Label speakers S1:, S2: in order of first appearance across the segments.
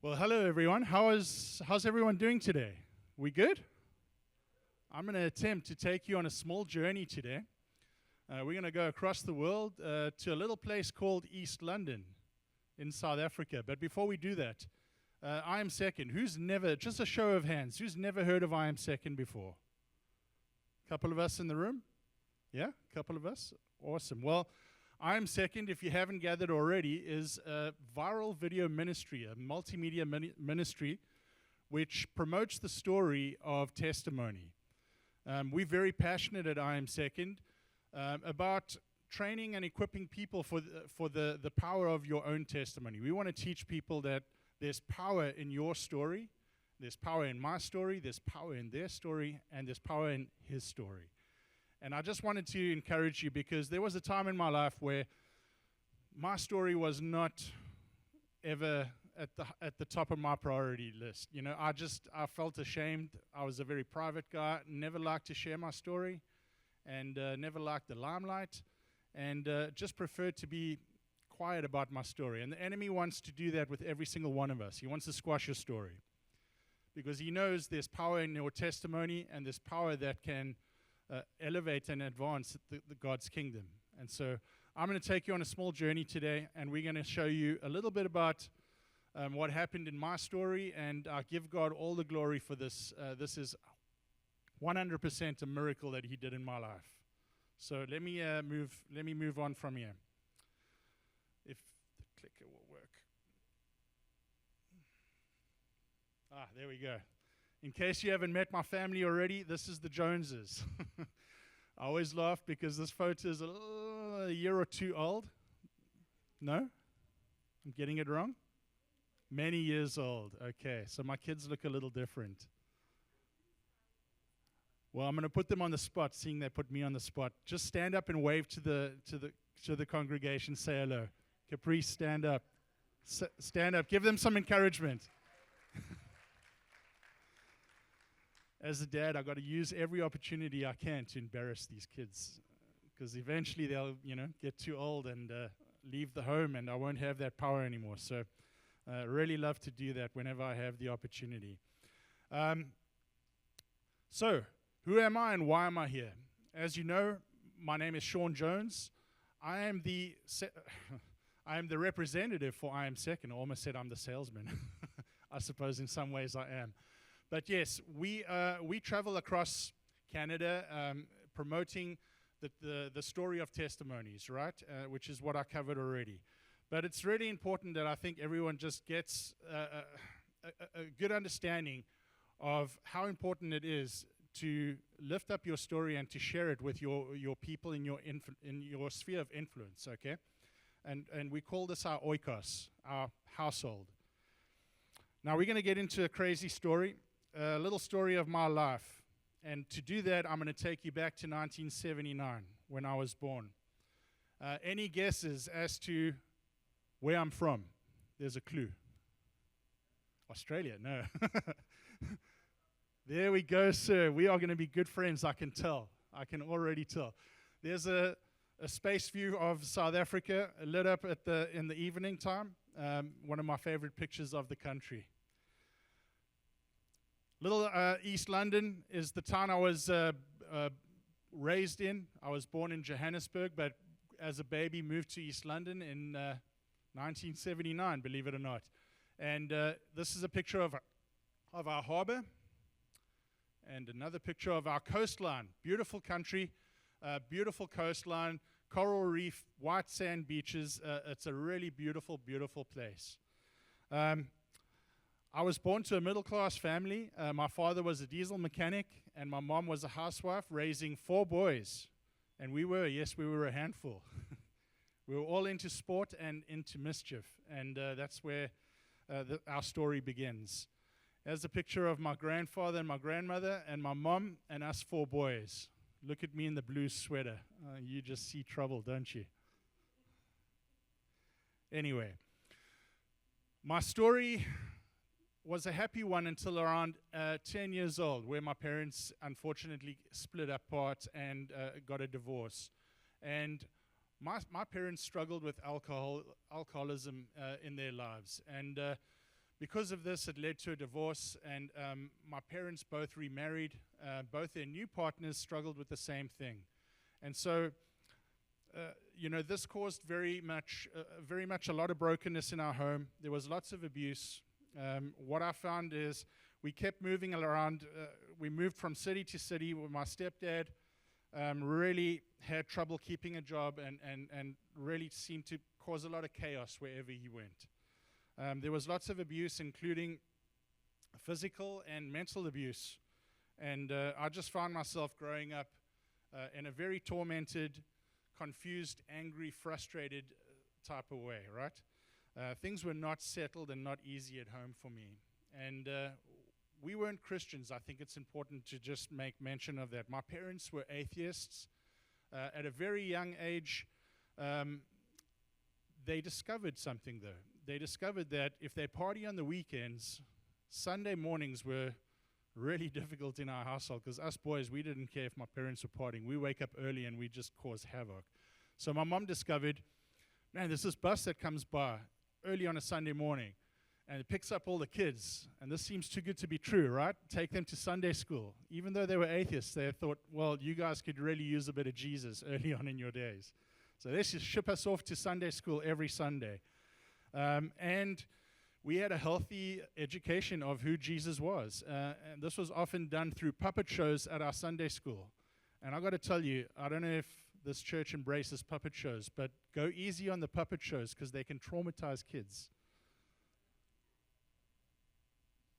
S1: Well, hello everyone. How's everyone doing today? We good? I'm going to attempt to take you on a small journey today. We're going to go across the world to a little place called East London in South Africa. But before we do that, I Am Second. Who's never, just a show of hands, who's never heard of I Am Second before? A couple of us in the room? Yeah, a couple of us? Awesome. Well, I Am Second, if you haven't gathered already, is a viral video ministry, a multimedia ministry, which promotes the story of testimony. We're very passionate at I Am Second about training and equipping people for the power of your own testimony. We want to teach people that there's power in your story, there's power in my story, there's power in their story, and there's power in his story. And I just wanted to encourage you because there was a time in my life where my story was not ever at the top of my priority list. You know, I felt ashamed. I was a very private guy, never liked to share my story, and never liked the limelight, and just preferred to be quiet about my story. And the enemy wants to do that with every single one of us. He wants to squash your story because he knows there's power in your testimony, and there's power that can elevate and advance the God's kingdom. And so I'm going to take you on a small journey today, and we're going to show you a little bit about what happened in my story, and I give God all the glory for this. This is 100% a miracle that he did in my life. So let me move on from here. If the clicker will work. There we go. In case you haven't met my family already, this is the Joneses. I always laugh because this photo is a year or two old. No? I'm getting it wrong? Many years old. Okay, so my kids look a little different. Well, I'm going to put them on the spot, seeing they put me on the spot. Just stand up and wave to the congregation. Say hello. Caprice, stand up. Stand up. Give them some encouragement. As a dad, I've got to use every opportunity I can to embarrass these kids, because eventually they'll, get too old and leave the home, and I won't have that power anymore. So I really love to do that whenever I have the opportunity. So, who am I and why am I here? As you know, my name is Shawn Jones. I am the representative for I Am Second. I almost said I'm the salesman. I suppose in some ways I am. But yes, we travel across Canada promoting the story of testimonies, right? Which is what I covered already. But it's really important that I think everyone just gets a good understanding of how important it is to lift up your story and to share it with your people in your sphere of influence, okay? And we call this our oikos, our household. Now we're going to get into a crazy story. A little story of my life. And to do that, I'm going to take you back to 1979, when I was born. Any guesses as to where I'm from? There's a clue. Australia, no. There we go, sir. We are going to be good friends, I can tell. I can already tell. There's a space view of South Africa lit up in the evening time. One of my favorite pictures of the country. Little East London is the town I was raised in. I was born in Johannesburg, but as a baby moved to East London in 1979, believe it or not. And this is a picture of our harbor and another picture of our coastline. Beautiful country, beautiful coastline, coral reef, white sand beaches. It's a really beautiful, beautiful place. I was born to a middle-class family. My father was a diesel mechanic, and my mom was a housewife raising 4 boys. And we were a handful. We were all into sport and into mischief, and that's where our story begins. There's a picture of my grandfather and my grandmother and my mom and us 4 boys. Look at me in the blue sweater. You just see trouble, don't you? Anyway, my story was a happy one until around 10 years old, where my parents unfortunately split apart and got a divorce. And my parents struggled with alcoholism in their lives. And because of this, it led to a divorce, and my parents both remarried. Both their new partners struggled with the same thing. And so, this caused very much a lot of brokenness in our home. There was lots of abuse. What I found is we kept moving around. We moved from city to city. My stepdad really had trouble keeping a job and really seemed to cause a lot of chaos wherever he went. There was lots of abuse, including physical and mental abuse. And I just found myself growing up in a very tormented, confused, angry, frustrated type of way, right? Things were not settled and not easy at home for me. And we weren't Christians. I think it's important to just make mention of that. My parents were atheists. At a very young age, they discovered something, though. They discovered that if they party on the weekends, Sunday mornings were really difficult in our household, because us boys, we didn't care if my parents were partying. We wake up early and we just cause havoc. So my mom discovered, man, there's this bus that comes by early on a Sunday morning, and it picks up all the kids, and this seems too good to be true, right? Take them to Sunday school. Even though they were atheists, they thought, well, you guys could really use a bit of Jesus early on in your days. So let's just ship us off to Sunday school every Sunday. And we had a healthy education of who Jesus was. And this was often done through puppet shows at our Sunday school. And I got to tell you, I don't know if this church embraces puppet shows, but go easy on the puppet shows because they can traumatize kids.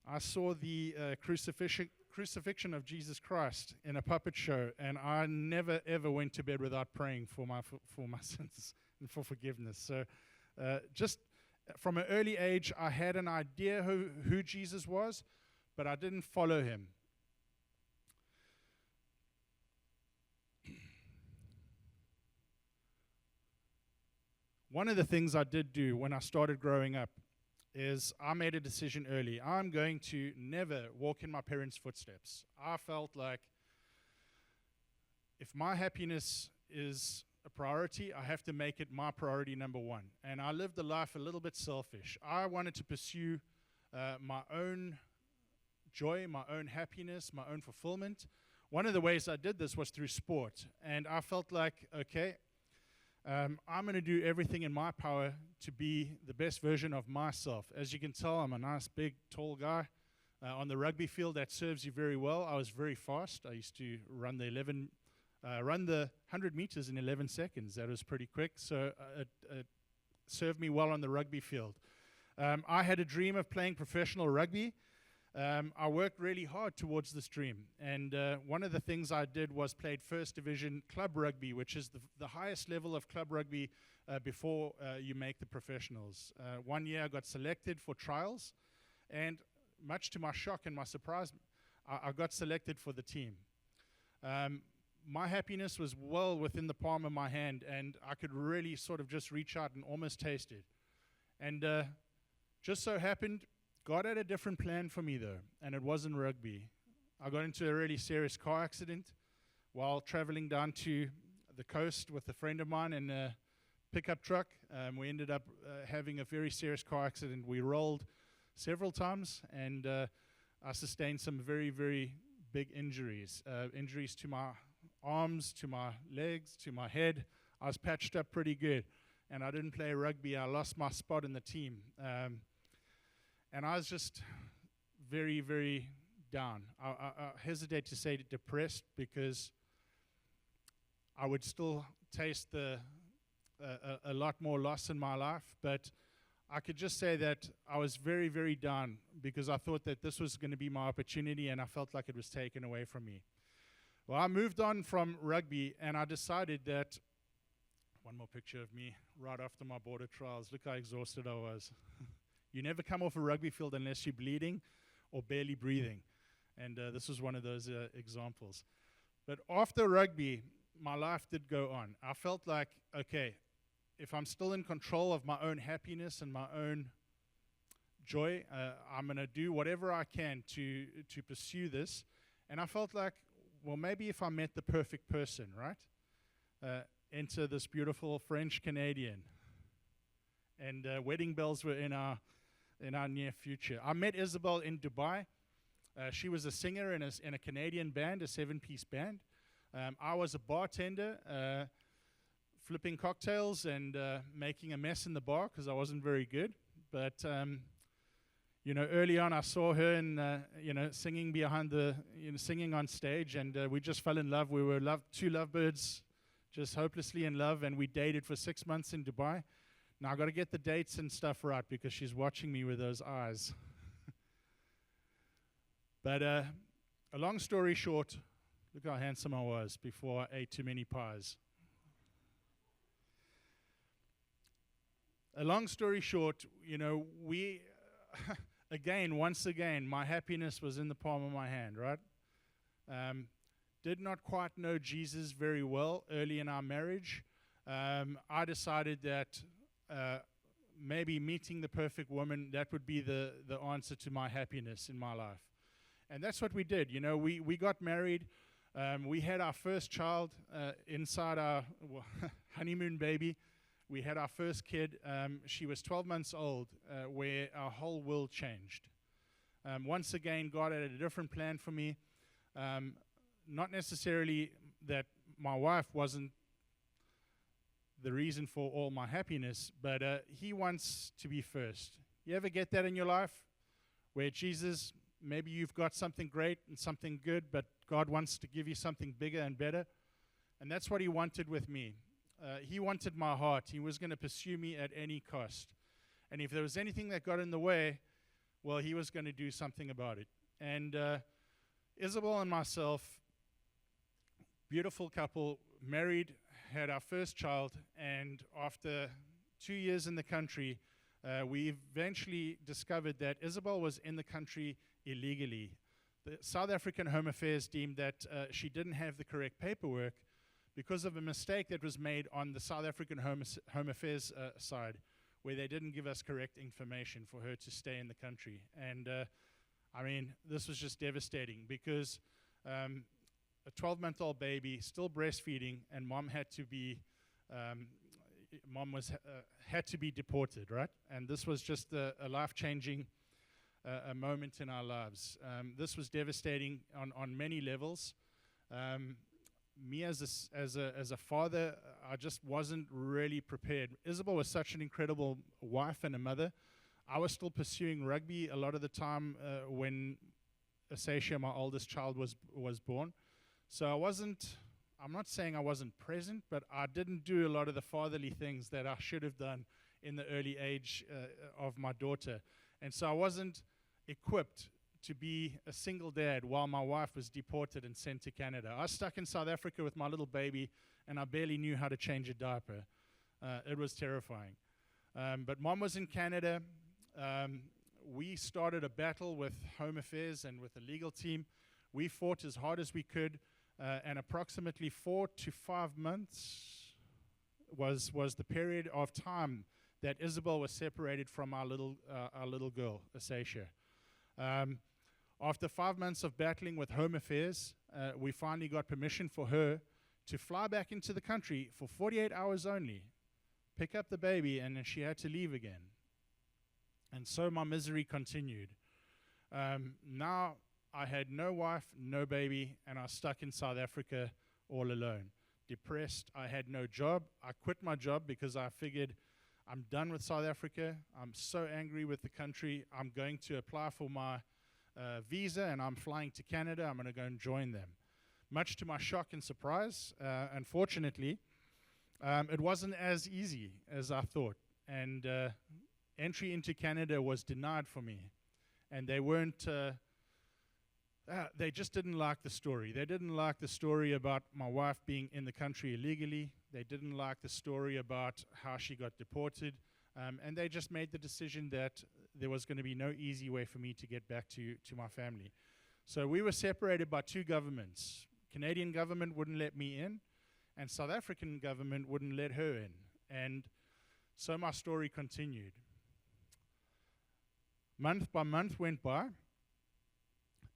S1: I saw the crucifixion of Jesus Christ in a puppet show, and I never ever went to bed without praying for my sins and for forgiveness. So just from an early age, I had an idea who Jesus was, but I didn't follow him. One of the things I did do when I started growing up is I made a decision early. I'm going to never walk in my parents' footsteps. I felt like if my happiness is a priority, I have to make it my priority number one. And I lived a life a little bit selfish. I wanted to pursue my own joy, my own happiness, my own fulfillment. One of the ways I did this was through sport. And I felt like, okay, I'm going to do everything in my power to be the best version of myself. As you can tell, I'm a nice, big, tall guy. On the rugby field, that serves you very well. I was very fast. I used to run the 100 meters in 11 seconds. That was pretty quick, so it served me well on the rugby field. I had a dream of playing professional rugby. I worked really hard towards this dream, and one of the things I did was played first division club rugby, which is the highest level of club rugby before you make the professionals. 1 year I got selected for trials, and much to my shock and my surprise, I got selected for the team. My happiness was well within the palm of my hand, and I could really sort of just reach out and almost taste it. And just so happened, God had a different plan for me, though, and it wasn't rugby. I got into a really serious car accident while traveling down to the coast with a friend of mine in a pickup truck. We ended up having a very serious car accident. We rolled several times, and I sustained some very, very big injuries. Injuries to my arms, to my legs, to my head. I was patched up pretty good, and I didn't play rugby. I lost my spot in the team. And I was just very, very down. I hesitate to say depressed, because I would still taste a lot more loss in my life, but I could just say that I was very, very down because I thought that this was going to be my opportunity, and I felt like it was taken away from me. Well, I moved on from rugby, and I decided that, one more picture of me right after my border trials. Look how exhausted I was. You never come off a rugby field unless you're bleeding or barely breathing. And this was one of those examples. But after rugby, my life did go on. I felt like, okay, if I'm still in control of my own happiness and my own joy, I'm going to do whatever I can to pursue this. And I felt like, well, maybe if I met the perfect person, right? Enter this beautiful French Canadian. And wedding bells were in our in our near future. I met Isabel in Dubai. She was a singer in a Canadian band, a 7-piece band. I was a bartender, flipping cocktails and making a mess in the bar because I wasn't very good. But early on, I saw her and singing singing on stage, and we just fell in love. We were two lovebirds, just hopelessly in love, and we dated for 6 months in Dubai. Now I got to get the dates and stuff right because she's watching me with those eyes. But a long story short, look how handsome I was before I ate too many pies. A long story short, we, once again, my happiness was in the palm of my hand, right? Did not quite know Jesus very well early in our marriage. I decided that maybe meeting the perfect woman, that would be the answer to my happiness in my life. And that's what we did. We got married. We had our first child inside our honeymoon baby. We had our first kid. She was 12 months old, where our whole world changed. Once again, God had a different plan for me. Not necessarily that my wife wasn't the reason for all my happiness, but He wants to be first. You ever get that in your life? Where Jesus, maybe you've got something great and something good, but God wants to give you something bigger and better. And that's what He wanted with me. He wanted my heart. He was going to pursue me at any cost. And if there was anything that got in the way, well, He was going to do something about it. And Isabel and myself, beautiful couple, married, had our first child, and after 2 years in the country, we eventually discovered that Isabel was in the country illegally. The South African Home Affairs deemed that she didn't have the correct paperwork because of a mistake that was made on the South African Home Affairs side, where they didn't give us correct information for her to stay in the country. And this was just devastating because a 12-month-old baby, still breastfeeding, and mom had to be deported, right? And this was just a life-changing a moment in our lives. This was devastating on many levels. Me as a father, I just wasn't really prepared. Isabel was such an incredible wife and a mother. I was still pursuing rugby a lot of the time when Asacia, my oldest child, was born. So I'm not saying I wasn't present, but I didn't do a lot of the fatherly things that I should have done in the early age of my daughter. And so I wasn't equipped to be a single dad while my wife was deported and sent to Canada. I was stuck in South Africa with my little baby, and I barely knew how to change a diaper. It was terrifying. But mom was in Canada. We started a battle with Home Affairs and with the legal team. We fought as hard as we could, and approximately 4 to 5 months was the period of time that Isabel was separated from our little girl, Asacia. After 5 months of battling with Home Affairs, we finally got permission for her to fly back into the country for 48 hours only, pick up the baby, and then she had to leave again. And so my misery continued. Now I had no wife, no baby, and I was stuck in South Africa all alone. Depressed, I had no job. I quit my job because I figured I'm done with South Africa. I'm so angry with the country. I'm going to apply for my visa, and I'm flying to Canada. I'm going to go and join them. Much to my shock and surprise, unfortunately, it wasn't as easy as I thought. And entry into Canada was denied for me. And they just didn't like the story. They didn't like the story about my wife being in the country illegally. They didn't like the story about how she got deported. And they just made the decision that there was going to be no easy way for me to get back to my family. So we were separated by two governments. Canadian government wouldn't let me in, and South African government wouldn't let her in. And so my story continued. Month by month went by,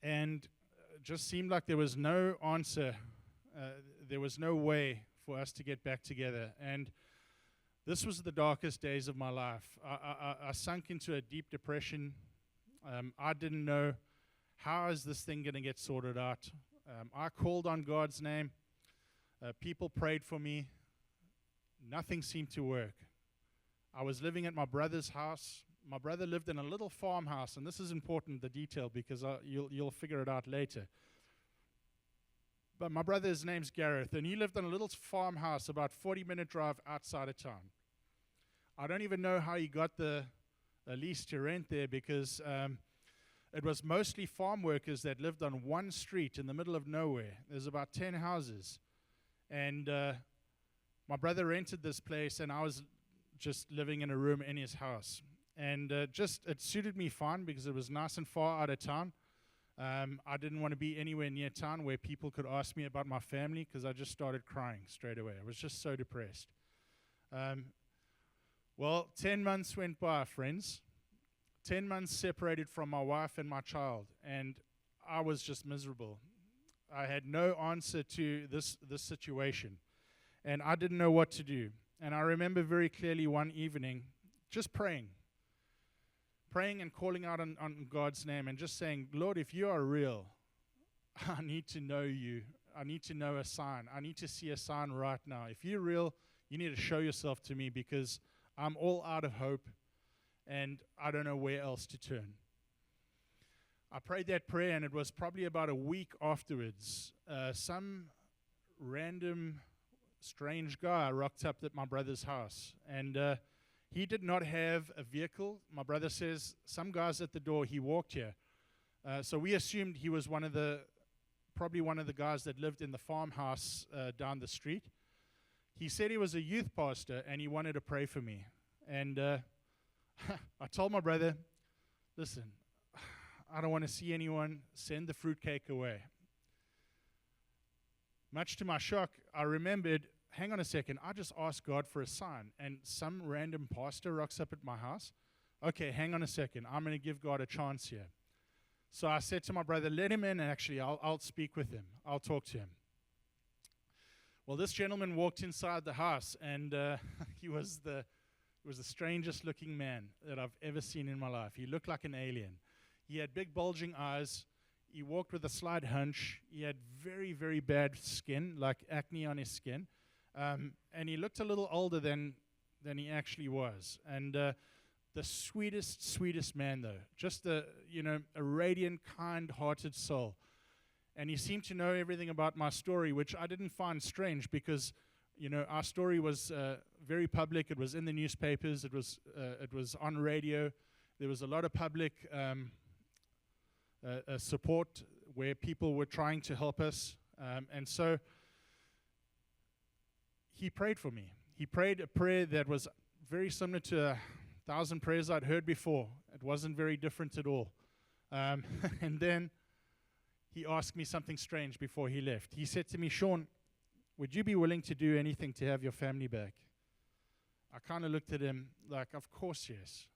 S1: and just seemed like there was no answer. There was no way for us to get back together. And This was the darkest days of my life. I sunk into a deep depression. I didn't know, how is this thing going to get sorted out? I called on God's name. People prayed for me. Nothing seemed to work. I was living at my brother's house. My brother lived in a little farmhouse, and this is important, the detail, because you'll figure it out later. But my brother's name's Gareth, and he lived in a little farmhouse about 40-minute drive outside of town. I don't even know how he got the lease to rent there, because it was mostly farm workers that lived on one street in the middle of nowhere. There's about 10 houses. And my brother rented this place, and I was just living in a room in his house. And it suited me fine because it was nice and far out of town. I didn't want to be anywhere near town where people could ask me about my family, because I just started crying straight away. I was just so depressed. Well, 10 months went by, friends. 10 months separated from my wife and my child, and I was just miserable. I had no answer to this situation, and I didn't know what to do. And I remember very clearly one evening just praying and calling out on God's name and just saying, Lord, if you are real, I need to know you. I need to know a sign. I need to see a sign right now. If you're real, you need to show yourself to me, because I'm all out of hope and I don't know where else to turn. I prayed that prayer, and it was probably about a week afterwards. Some random, strange guy rocked up at my brother's house, and he did not have a vehicle. My brother says, some guy's at the door, he walked here. So we assumed he was probably one of the guys that lived in the farmhouse down the street. He said he was a youth pastor, and he wanted to pray for me. And I told my brother, listen, I don't want to see anyone. Send the fruitcake away. Much to my shock, I remembered, hang on a second, I just asked God for a sign, and some random pastor rocks up at my house. Okay, hang on a second, I'm going to give God a chance here. So I said to my brother, let him in, and actually I'll speak with him. I'll talk to him. Well, this gentleman walked inside the house, and he was the strangest looking man that I've ever seen in my life. He looked like an alien. He had big bulging eyes. He walked with a slight hunch. He had very, very bad skin, like acne on his skin. And he looked a little older than he actually was. And the sweetest man, though. Just a radiant, kind-hearted soul. And he seemed to know everything about my story, which I didn't find strange, because our story was very public. It was in the newspapers. It was on radio. There was a lot of public support where people were trying to help us. And so he prayed for me. He prayed a prayer that was very similar to 1,000 prayers I'd heard before. It wasn't very different at all. And then he asked me something strange before he left. He said to me, Shawn, would you be willing to do anything to have your family back? I kind of looked at him like, of course, yes.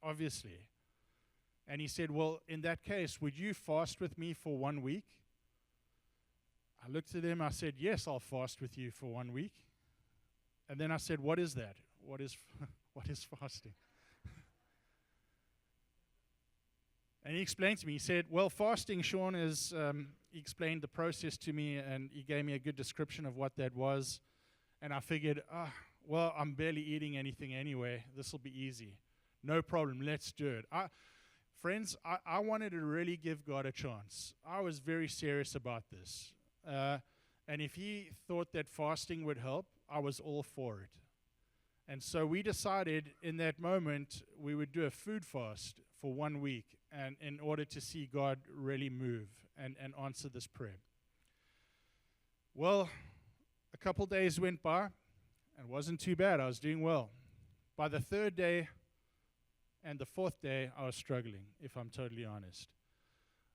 S1: Obviously. And he said, well, in that case, would you fast with me for 1 week? I looked at him. I said, yes, I'll fast with you for 1 week. And then I said, what is that? What is fasting? And he explained to me. He said, well, fasting, Shawn, is, he explained the process to me, and he gave me a good description of what that was. And I figured, well, I'm barely eating anything anyway. This will be easy. No problem. Let's do it. Friends, I wanted to really give God a chance. I was very serious about this. And if he thought that fasting would help, I was all for it. And so we decided in that moment we would do a food fast for 1 week, and in order to see God really move and answer this prayer. Well, a couple days went by, and it wasn't too bad. I was doing well. By the third day and the fourth day, I was struggling, if I'm totally honest.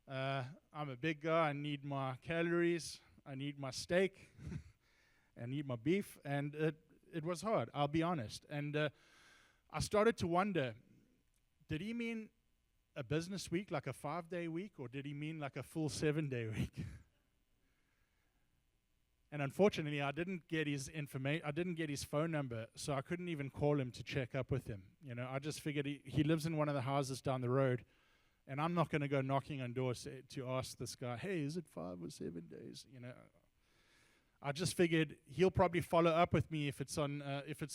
S1: I'm a big guy. I need my calories. I need my steak. I need my beef. And it was hard, I'll be honest. And I started to wonder, did he mean a business week, like a 5-day week, or did he mean like a full 7-day week? And unfortunately, I didn't get his information. I didn't get his phone number, so I couldn't even call him to check up with him. I just figured he lives in one of the houses down the road, and I'm not going to go knocking on doors to ask this guy, hey, is it 5 or 7 days? I just figured he'll probably follow up with me if it's a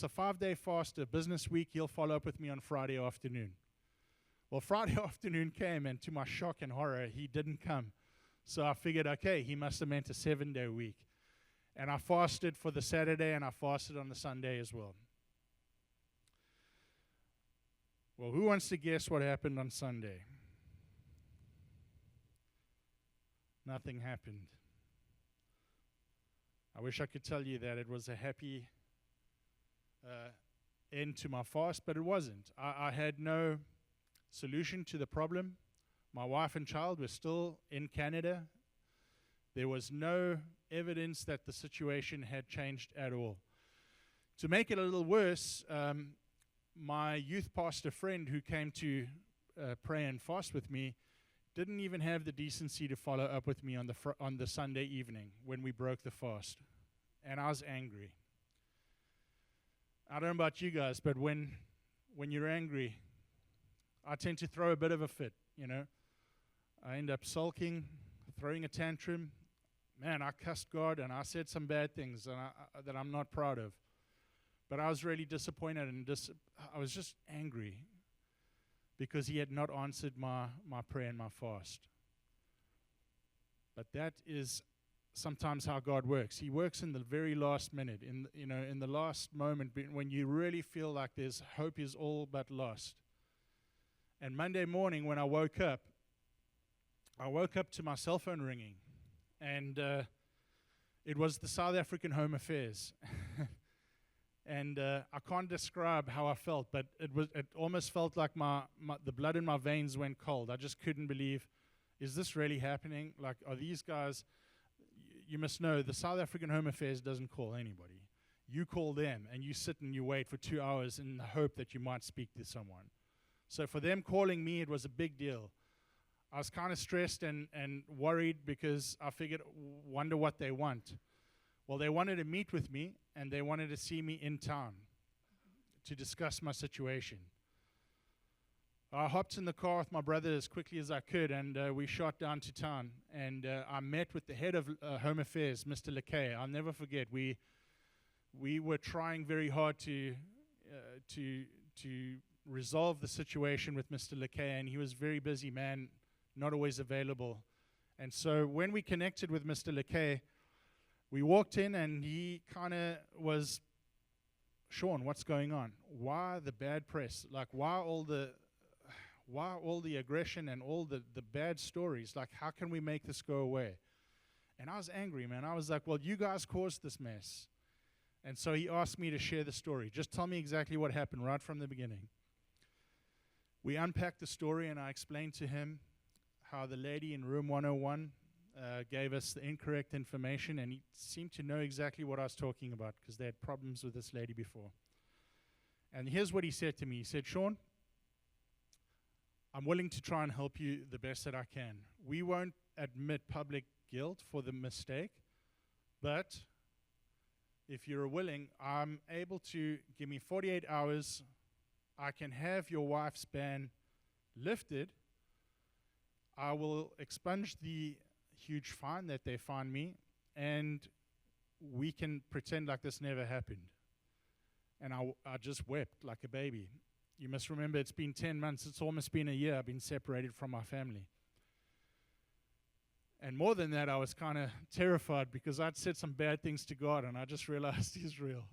S1: 5-day fast, a business week. He'll follow up with me on Friday afternoon. Well, Friday afternoon came, and to my shock and horror, he didn't come. So I figured, okay, he must have meant a 7-day week. And I fasted for the Saturday, and I fasted on the Sunday as well. Well, who wants to guess what happened on Sunday? Nothing happened. I wish I could tell you that it was a happy end to my fast, but it wasn't. I had no solution to the problem. My wife and child were still in Canada. There was no evidence that the situation had changed at all. To make it a little worse, my youth pastor friend who came to pray and fast with me didn't even have the decency to follow up with me on the Sunday evening when we broke the fast. And I was angry. I don't know about you guys, but when you're angry, I tend to throw a bit of a fit, I end up sulking, throwing a tantrum. Man, I cussed God, and I said some bad things that I'm not proud of. But I was really disappointed, and I was just angry because he had not answered my prayer and my fast. But that is sometimes how God works. He works in the very last minute, in the last moment when you really feel like there's hope is all but lost. And Monday morning when I woke up to my cell phone ringing, and it was the South African Home Affairs. And I can't describe how I felt, but it almost felt like the blood in my veins went cold. I just couldn't believe, is this really happening? Like, are these guys? You must know, the South African Home Affairs doesn't call anybody. You call them, and you sit and you wait for 2 hours in the hope that you might speak to someone. So for them calling me, it was a big deal. I was kind of stressed and worried because I figured, wonder what they want. Well, they wanted to meet with me, and they wanted to see me in town to discuss my situation. I hopped in the car with my brother as quickly as I could, and we shot down to town. And I met with the head of Home Affairs, Mr. LeKay. I'll never forget. We were trying very hard to resolve the situation with Mr. LeKay, and he was a very busy man, not always available. And so when we connected with Mr. LeKay, we walked in, and he kind of was, Shawn, what's going on? Why the bad press? Like, why all the aggression and all the bad stories? Like, how can we make this go away? And I was angry, man. I was like, well, you guys caused this mess. And so he asked me to share the story. Just tell me exactly what happened right from the beginning. We unpacked the story, and I explained to him how the lady in room 101 gave us the incorrect information, and he seemed to know exactly what I was talking about because they had problems with this lady before. And here's what he said to me. He said, Shawn, I'm willing to try and help you the best that I can. We won't admit public guilt for the mistake, but if you're willing, I'm able to give me 48 hours. I can have your wife's ban lifted. I will expunge the huge fine that they fined me, and we can pretend like this never happened. And I just wept like a baby. You must remember, it's been 10 months. It's almost been a year I've been separated from my family. And more than that, I was kind of terrified because I'd said some bad things to God, and I just realized He's real.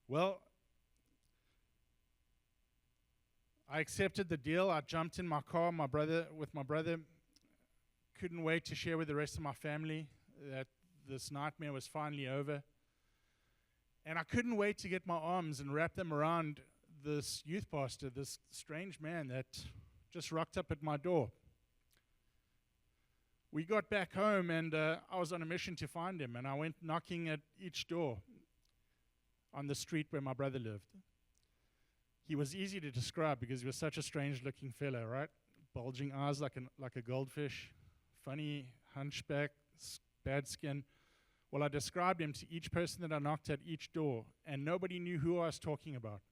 S1: Well, I accepted the deal. I jumped in my car, with my brother. Couldn't wait to share with the rest of my family that this nightmare was finally over. And I couldn't wait to get my arms and wrap them around this youth pastor, this strange man that just rocked up at my door. We got back home, and I was on a mission to find him, and I went knocking at each door on the street where my brother lived. He was easy to describe because he was such a strange-looking fellow, right? Bulging eyes like a goldfish, funny hunchback, bad skin. Well, I described him to each person that I knocked at each door, and nobody knew who I was talking about.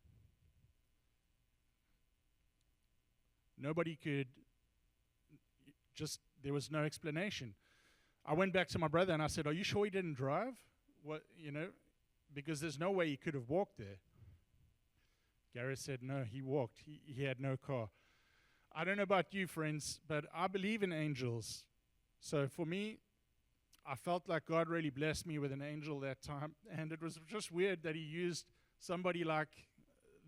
S1: Nobody could, there was no explanation. I went back to my brother and I said, "Are you sure he didn't drive? Because there's no way he could have walked there." Gareth said, "No, he walked. He had no car." I don't know about you, friends, but I believe in angels. So for me, I felt like God really blessed me with an angel that time. And it was just weird that he used somebody like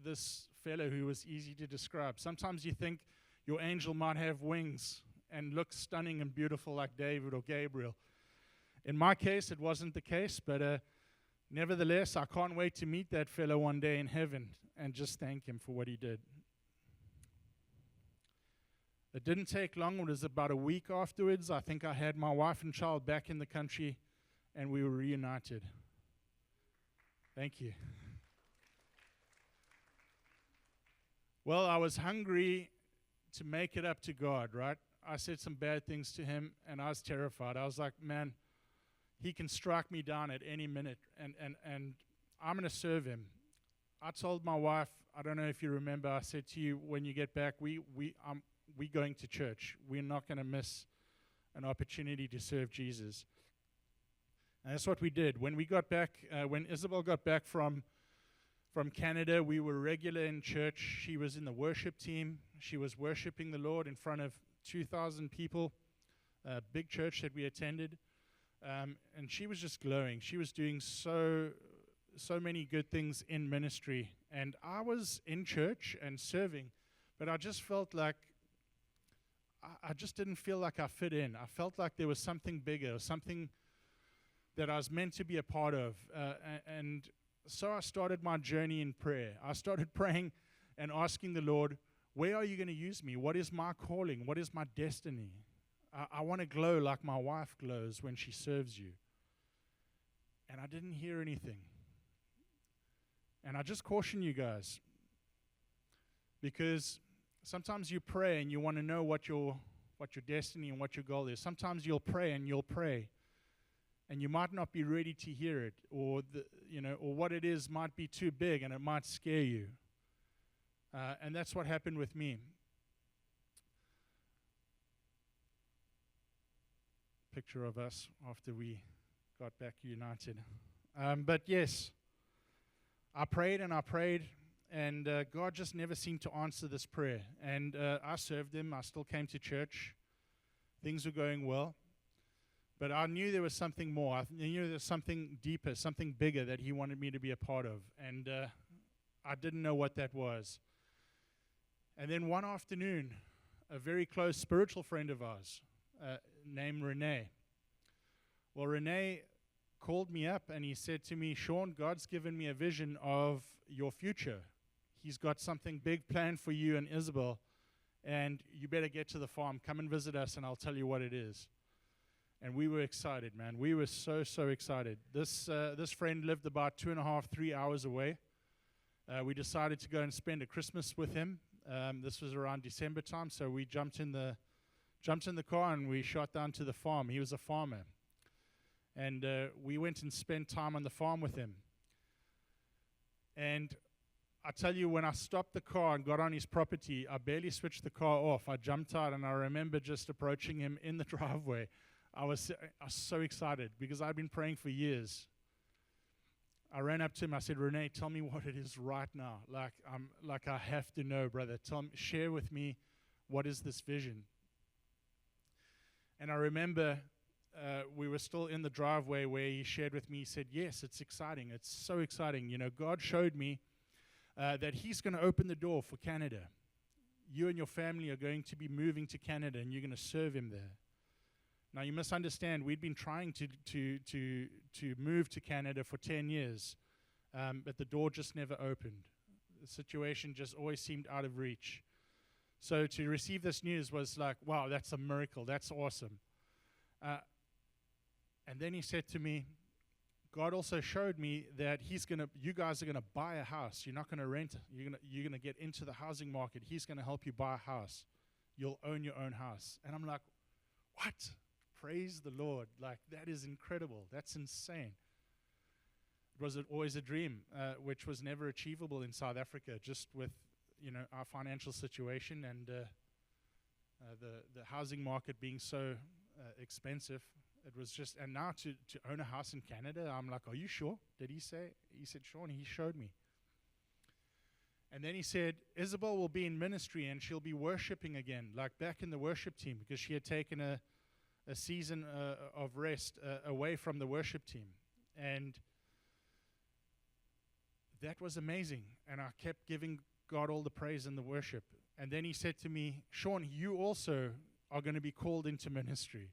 S1: this fellow who was easy to describe. Sometimes you think your angel might have wings and look stunning and beautiful like David or Gabriel. In my case, it wasn't the case, but nevertheless, I can't wait to meet that fellow one day in heaven and just thank him for what he did. It didn't take long. It was about a week afterwards. I think I had my wife and child back in the country, and we were reunited. Thank you. Well, I was hungry to make it up to God, right? I said some bad things to him, and I was terrified. I was like, man, he can strike me down at any minute, and I'm going to serve him. I told my wife, I don't know if you remember, I said to you, when you get back, we're going to church. We're not going to miss an opportunity to serve Jesus. And that's what we did. When we got back, when Isabel got back from Canada, we were regular in church. She was in the worship team. She was worshiping the Lord in front of 2,000 people, a big church that we attended. And she was just glowing. She was doing so many good things in ministry. And I was in church and serving, but I just felt like I just didn't feel like I fit in. I felt like there was something bigger, something that I was meant to be a part of. And so I started my journey in prayer. I started praying and asking the Lord, where are you going to use me? What is my calling? What is my destiny? I want to glow like my wife glows when she serves you. And I didn't hear anything. And I just caution you guys, because sometimes you pray and you want to know what your destiny and what your goal is. Sometimes you'll pray and you might not be ready to hear it, or what it is might be too big and it might scare you. And that's what happened with me. Picture of us after we got back united. But yes, I prayed, and God just never seemed to answer this prayer. And I served him. I still came to church. Things were going well. But I knew there was something more. I knew there was something deeper, something bigger that he wanted me to be a part of. And I didn't know what that was. And then one afternoon, a very close spiritual friend of ours named Renee. Well, Renee called me up and he said to me, "Shawn, God's given me a vision of your future. He's got something big planned for you and Isabel, and you better get to the farm. Come and visit us, and I'll tell you what it is." And we were excited, man. We were so excited. This friend lived about 2.5, 3 hours away. We decided to go and spend a Christmas with him. This was around December time, so we jumped in the car and we shot down to the farm. He was a farmer. And we went and spent time on the farm with him. And I tell you, when I stopped the car and got on his property, I barely switched the car off. I jumped out, and I remember just approaching him in the driveway. I was so excited because I'd been praying for years. I ran up to him. I said, "Renee, tell me what it is right now. Like I have to know, brother. Share with me, what is this vision?" And I remember we were still in the driveway where he shared with me. He said, "Yes, it's exciting. It's so exciting. You know, God showed me that he's going to open the door for Canada. You and your family are going to be moving to Canada, and you're going to serve him there." Now, you must understand, we'd been trying to move to Canada for 10 years, but the door just never opened. The situation just always seemed out of reach. So to receive this news was like, wow, that's a miracle. That's awesome. And then he said to me, God also showed me that you guys are going to buy a house. You're not going to rent. You're going to get into the housing market. He's going to help you buy a house. You'll own your own house. And I'm like, what? praise the Lord. Like, that is incredible. That's insane. It was always a dream, which was never achievable in South Africa, just with, our financial situation and the housing market being so expensive. It was just, and now to own a house in Canada, I'm like, are you sure? Did he say? He said, Shawn, he showed me. And then he said, Isabel will be in ministry and she'll be worshiping again, like back in the worship team, because she had taken a season of rest away from the worship team. And that was amazing. And I kept giving God all the praise and the worship. And then he said to me, Shawn, you also are going to be called into ministry.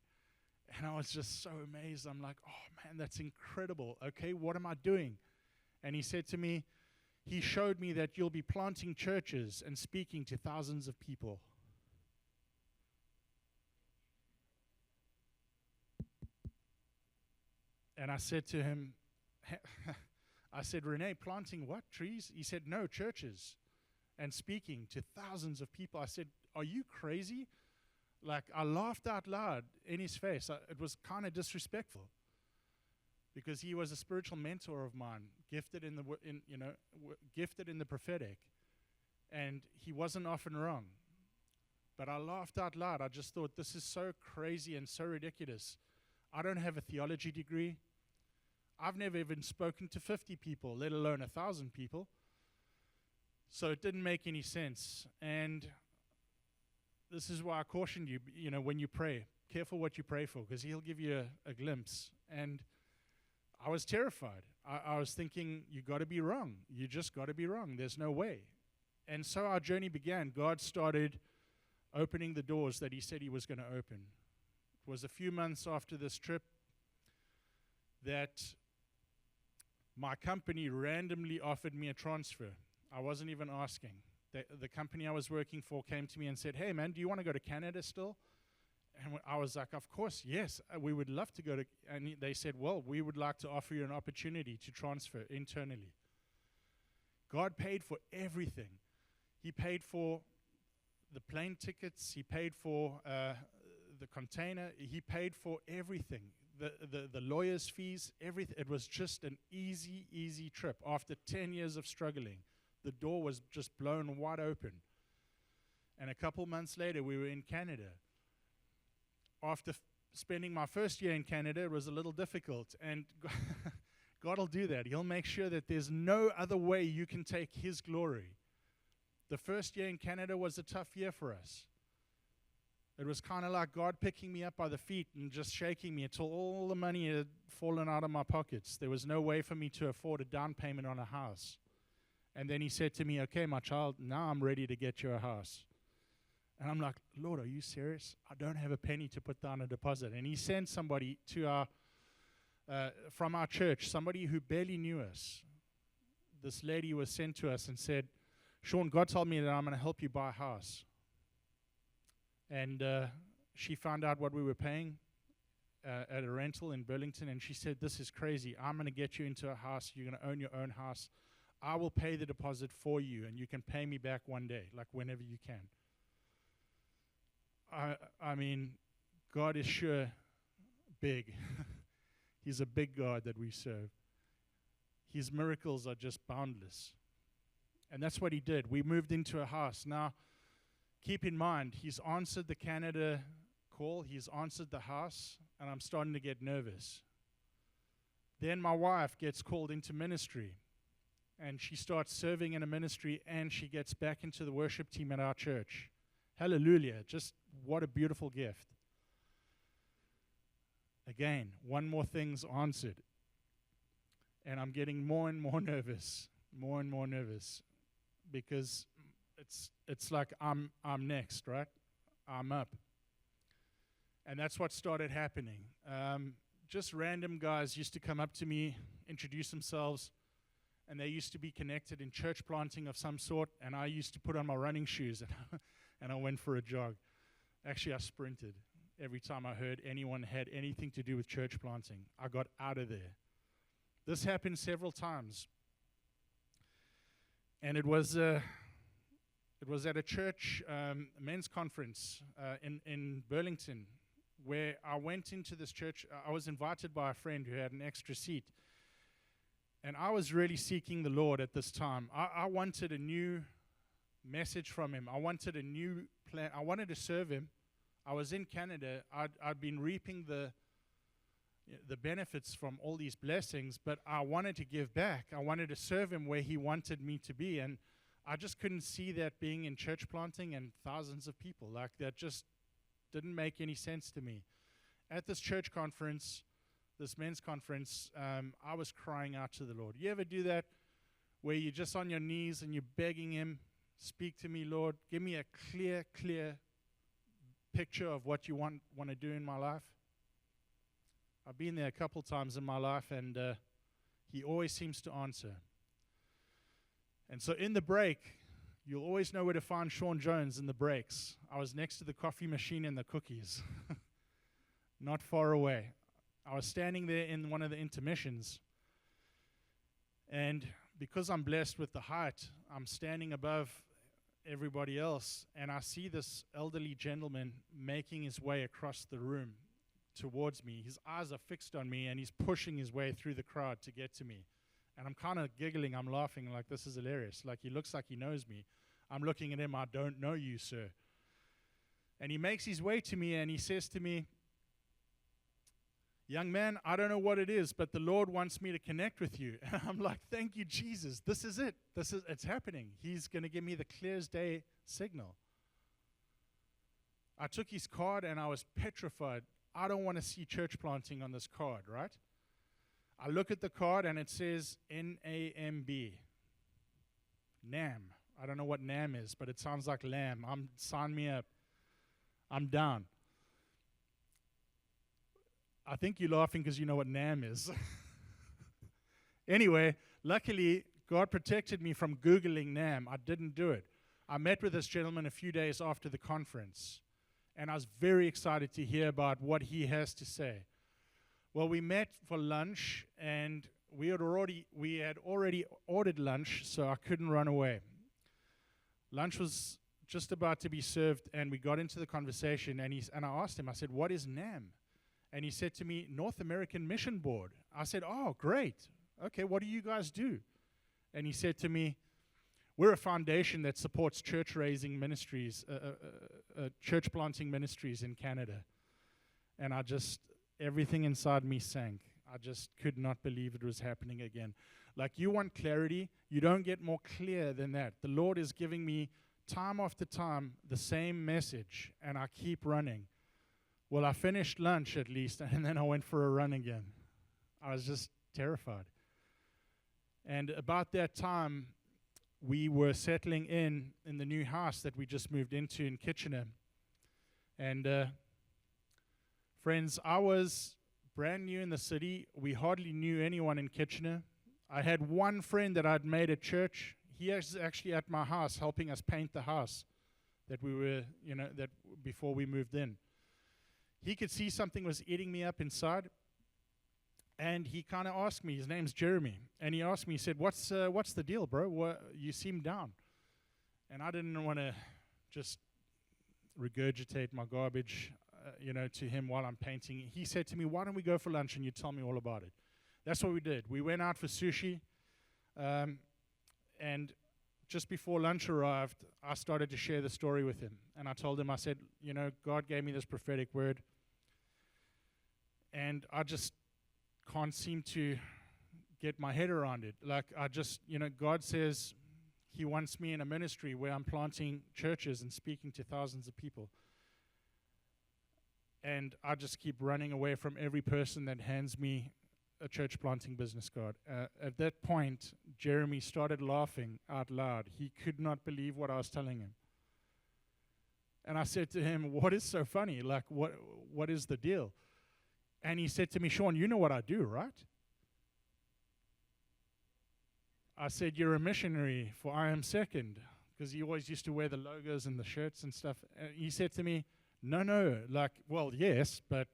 S1: And I was just so amazed. I'm like, oh man, that's incredible. Okay, what am I doing? And he said to me, he showed me that you'll be planting churches and speaking to thousands of people. And I said to him, I said, Renee, planting what? Trees? He said, no, churches and speaking to thousands of people. I said, are you crazy? Like, I laughed out loud in his face. It was kind of disrespectful because he was a spiritual mentor of mine, gifted in the prophetic, and he wasn't often wrong. But I laughed out loud. I just thought, this is so crazy and so ridiculous. I don't have a theology degree. I've never even spoken to 50 people, let alone 1,000 people. So it didn't make any sense. And this is why I cautioned you, when you pray, careful what you pray for, because he'll give you a glimpse. And I was terrified. I was thinking, you got to be wrong. You just got to be wrong. There's no way. And so our journey began. God started opening the doors that he said he was going to open. It was a few months after this trip that my company randomly offered me a transfer. I wasn't even asking. The company I was working for came to me and said, hey, man, do you want to go to Canada still? And I was like, of course, yes, we would love to go to. And they said, well, we would like to offer you an opportunity to transfer internally. God paid for everything. He paid for the plane tickets. He paid for the container. He paid for everything. The lawyer's fees, everything. It was just an easy trip. After 10 years of struggling, the door was just blown wide open. And a couple months later, we were in Canada. After spending my first year in Canada, it was a little difficult. And God will do that. He'll make sure that there's no other way you can take his glory. The first year in Canada was a tough year for us. It was kind of like God picking me up by the feet and just shaking me until all the money had fallen out of my pockets. There was no way for me to afford a down payment on a house. And then he said to me, okay, my child, now I'm ready to get you a house. And I'm like, Lord, are you serious? I don't have a penny to put down a deposit. And he sent somebody to from our church, somebody who barely knew us. This lady was sent to us and said, Shawn, God told me that I'm going to help you buy a house. And she found out what we were paying at a rental in Burlington, and she said, this is crazy. I'm going to get you into a house. You're going to own your own house. I will pay the deposit for you, and you can pay me back one day, like whenever you can. I mean, God is sure big. He's a big God that we serve. His miracles are just boundless. And that's what he did. We moved into a house. Now, keep in mind, he's answered the Canada call. He's answered the house, and I'm starting to get nervous. Then my wife gets called into ministry, and she starts serving in a ministry, and she gets back into the worship team at our church. Hallelujah. Just what a beautiful gift. Again, one more thing's answered. And I'm getting more and more nervous, because it's like I'm next, right? I'm up. And that's what started happening. Just random guys used to come up to me, introduce themselves, and they used to be connected in church planting of some sort, and I used to put on my running shoes and I went for a jog. Actually, I sprinted every time I heard anyone had anything to do with church planting. I got out of there. This happened several times. And it was at a church men's conference in Burlington. where I went into this church. I was invited by a friend who had an extra seat. And I was really seeking the Lord at this time. I wanted a new message from Him. I wanted a new plan. I wanted to serve Him. I was in Canada. I'd been reaping the benefits from all these blessings, but I wanted to give back. I wanted to serve Him where He wanted me to be. And I just couldn't see that being in church planting and thousands of people. Like, that just didn't make any sense to me. At this church conference, this men's conference, I was crying out to the Lord. You ever do that where you're just on your knees and you're begging Him, speak to me, Lord, give me a clear picture of what you want to do in my life? I've been there a couple times in my life, and He always seems to answer. And so in the break, you'll always know where to find Shawn Jones in the breaks. I was next to the coffee machine and the cookies, not far away. I was standing there in one of the intermissions, and because I'm blessed with the height, I'm standing above everybody else, and I see this elderly gentleman making his way across the room towards me. His eyes are fixed on me, and he's pushing his way through the crowd to get to me. And I'm kind of giggling, I'm laughing, like, this is hilarious. Like, he looks like he knows me. I'm looking at him, I don't know you, sir. And he makes his way to me, and he says to me, young man, I don't know what it is, but the Lord wants me to connect with you. And I'm like, thank you, Jesus. This is it. It's happening. He's going to give me the clear as day signal. I took his card, and I was petrified. I don't want to see church planting on this card, right? I look at the card, and it says NAMB. NAM. I don't know what NAM is, but it sounds like lamb. Sign me up. I'm down. I think you're laughing because you know what NAM is. Anyway, luckily, God protected me from Googling NAM. I didn't do it. I met with this gentleman a few days after the conference, and I was very excited to hear about what he has to say. Well, we met for lunch, and we had already ordered lunch, so I couldn't run away. Lunch was just about to be served, and we got into the conversation, and I asked him, I said, what is NAM? And he said to me, North American Mission Board. I said, oh, great. Okay, what do you guys do? And he said to me, we're a foundation that supports church-raising ministries, church planting ministries in Canada. And everything inside me sank. I just could not believe it was happening again. Like, you want clarity, you don't get more clear than that. The Lord is giving me time after time the same message, and I keep running. Well, I finished lunch at least, and then I went for a run again. I was just terrified. And about that time, we were settling in the new house that we just moved into in Kitchener. And friends, I was brand new in the city. We hardly knew anyone in Kitchener. I had one friend that I'd made at church. He was actually at my house helping us paint the house that we were, that before we moved in. He could see something was eating me up inside, and he kind of asked me, his name's Jeremy, and he asked me, he said, what's the deal, bro? You seem down. And I didn't want to just regurgitate my garbage, to him while I'm painting. He said to me, why don't we go for lunch and you tell me all about it? That's what we did. We went out for sushi, and just before lunch arrived, I started to share the story with him. And I told him, I said, God gave me this prophetic word, and I just can't seem to get my head around it. Like, God says He wants me in a ministry where I'm planting churches and speaking to thousands of people. And I just keep running away from every person that hands me a church planting business card. At that point, Jeremy started laughing out loud. He could not believe what I was telling him. And I said to him, what is so funny? Like, what is the deal? And he said to me, Shawn, you know what I do, right? I said, you're a missionary for I Am Second, because he always used to wear the logos and the shirts and stuff. And he said to me, no, like, well, yes, but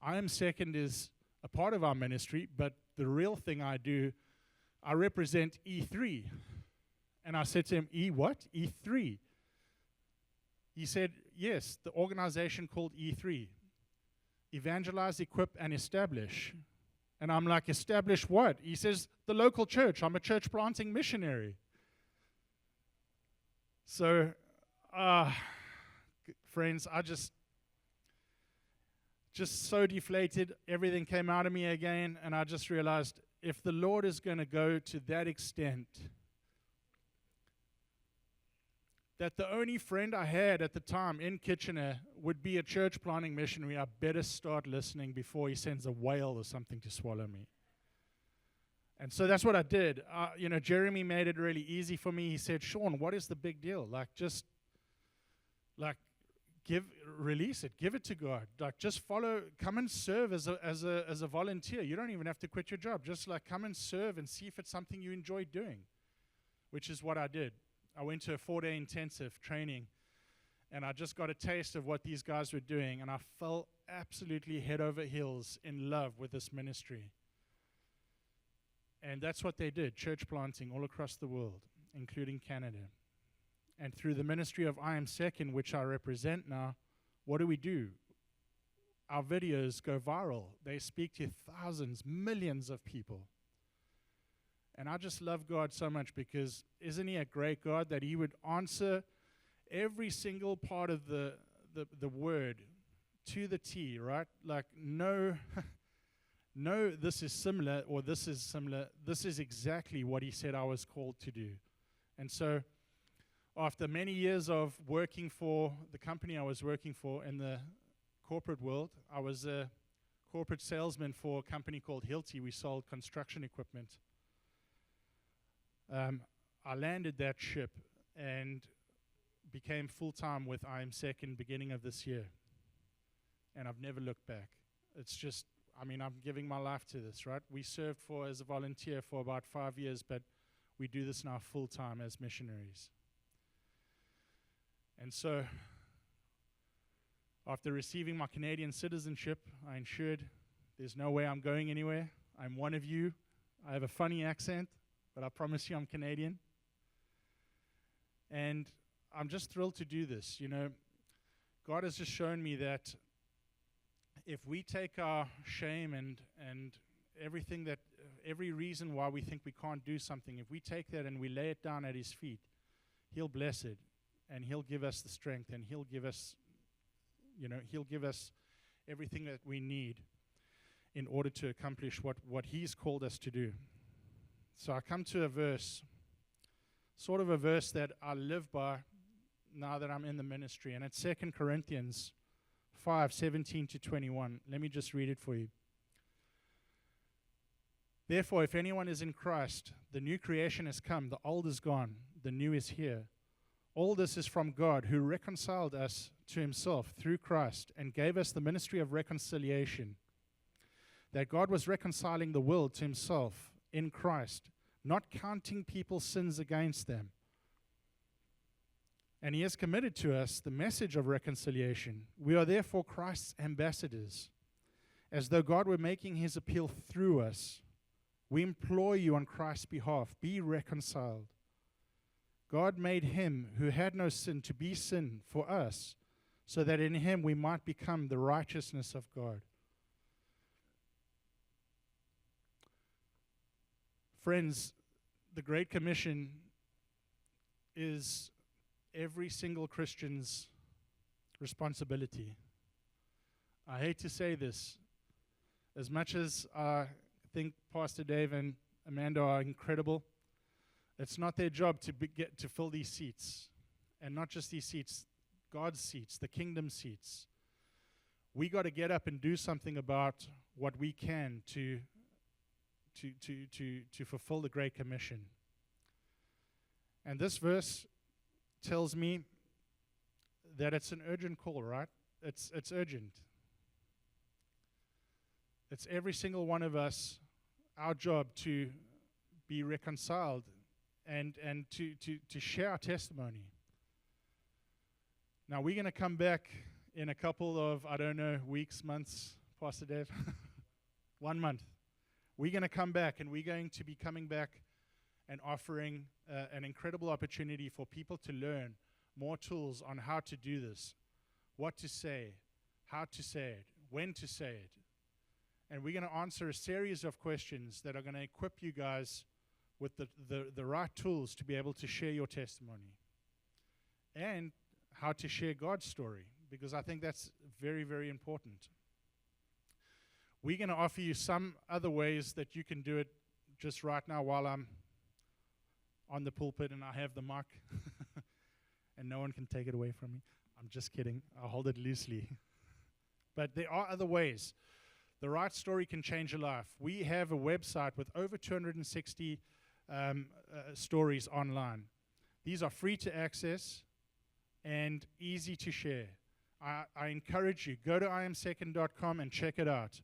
S1: I Am Second is a part of our ministry, but the real thing I do, I represent E3. And I said to him, E what? E3. He said, yes, the organization called E3. Evangelize, equip, and establish. And I'm like, establish what? He says, the local church. I'm a church planting missionary. So, friends, I just so deflated. Everything came out of me again, and I just realized if the Lord is going to go to that extent, that the only friend I had at the time in Kitchener would be a church planting missionary, I better start listening before he sends a whale or something to swallow me. And so that's what I did. Jeremy made it really easy for me. He said, Shawn, what is the big deal? Release it, give it to God. Just follow, come and serve as a volunteer. You don't even have to quit your job. Just come and serve and see if it's something you enjoy doing, which is what I did. I went to a 4-day intensive training, and I just got a taste of what these guys were doing, and I fell absolutely head over heels in love with this ministry. And that's what they did, church planting all across the world, including Canada. And through the ministry of I Am Second, which I represent now, what do? Our videos go viral. They speak to thousands, millions of people. And I just love God so much because isn't He a great God that He would answer every single part of the word to the T, right? No, this is similar or this is similar. This is exactly what He said I was called to do. And so after many years of working for the company I was working for in the corporate world, I was a corporate salesman for a company called Hilti. We sold construction equipment. I landed that ship and became full-time with I Am Second beginning of this year. And I've never looked back. It's just, I'm giving my life to this, right? We served as a volunteer for about 5 years, but we do this now full-time as missionaries. And so, after receiving my Canadian citizenship, I ensured there's no way I'm going anywhere. I'm one of you. I have a funny accent, but I promise you I'm Canadian. And I'm just thrilled to do this. God has just shown me that if we take our shame and everything every reason why we think we can't do something, if we take that and we lay it down at His feet, He'll bless it, and He'll give us the strength, and He'll give us, He'll give us everything that we need in order to accomplish what He's called us to do. So I come to a verse, sort of a verse that I live by now that I'm in the ministry, and it's 2 Corinthians 5:17-21. Let me just read it for you. Therefore, if anyone is in Christ, the new creation has come, the old is gone, the new is here. All this is from God, who reconciled us to Himself through Christ and gave us the ministry of reconciliation, that God was reconciling the world to Himself in Christ, not counting people's sins against them. And He has committed to us the message of reconciliation. We are therefore Christ's ambassadors, as though God were making His appeal through us. We implore you on Christ's behalf, be reconciled. God made Him who had no sin to be sin for us, so that in Him we might become the righteousness of God. Friends, the Great Commission is every single Christian's responsibility. I hate to say this. As much as I think Pastor Dave and Amanda are incredible, it's not their job to get to fill these seats. And not just these seats, God's seats, the kingdom seats. We got to get up and do something about what we can to fulfill the Great Commission. And this verse tells me that it's an urgent call, right? It's urgent. It's every single one of us, our job to be reconciled and to share our testimony. Now, we're going to come back in a couple of, weeks, months, Pastor Dave. 1 month. We're going to come back, and we're going to be coming back and offering an incredible opportunity for people to learn more tools on how to do this. what to say, how to say it, when to say it. And we're going to answer a series of questions that are going to equip you guys with the right tools to be able to share your testimony and how to share God's story, because I think that's very, very important. We're going to offer you some other ways that you can do it just right now while I'm on the pulpit and I have the mic and no one can take it away from me. I'm just kidding. I'll hold it loosely. But there are other ways. The right story can change your life. We have a website with over 260 stories online. These are free to access and easy to share. I encourage you, go to iamsecond.com and check it out.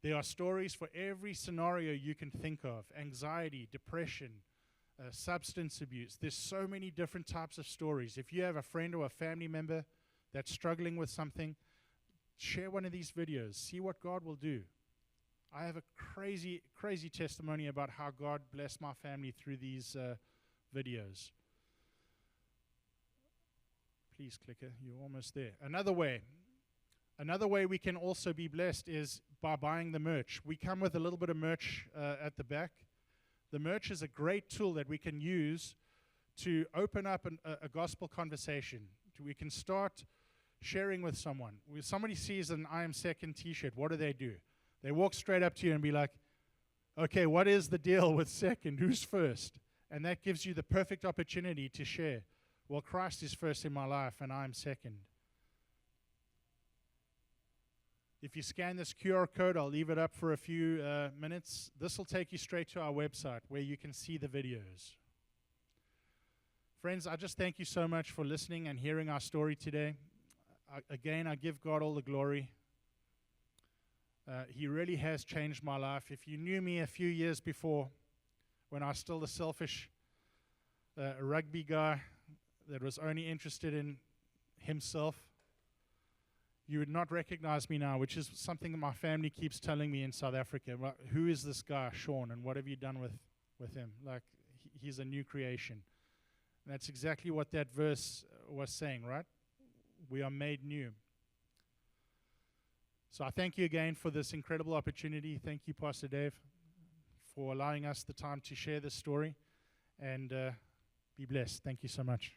S1: There are stories for every scenario you can think of: anxiety, depression, substance abuse. There's so many different types of stories. If you have a friend or a family member that's struggling with something, share one of these videos. See what God will do. I have a crazy, crazy testimony about how God blessed my family through these videos. Please, clicker, you're almost there. Another way we can also be blessed is by buying the merch. We come with a little bit of merch at the back. The merch is a great tool that we can use to open up a gospel conversation. We can start sharing with someone. When somebody sees an I Am Second t-shirt, what do? They walk straight up to you and be like, okay, what is the deal with second? Who's first? And that gives you the perfect opportunity to share. Well, Christ is first in my life and I'm second. If you scan this QR code, I'll leave it up for a few minutes. This will take you straight to our website where you can see the videos. Friends, I just thank you so much for listening and hearing our story today. Again, I give God all the glory. He really has changed my life. If you knew me a few years before, when I was still the selfish rugby guy that was only interested in himself, you would not recognize me now, which is something that my family keeps telling me in South Africa. Who is this guy, Shawn, and what have you done with him? Like, he's a new creation. And that's exactly what that verse was saying, right? We are made new. So I thank you again for this incredible opportunity. Thank you, Pastor Dave, for allowing us the time to share this story. And be blessed. Thank you so much.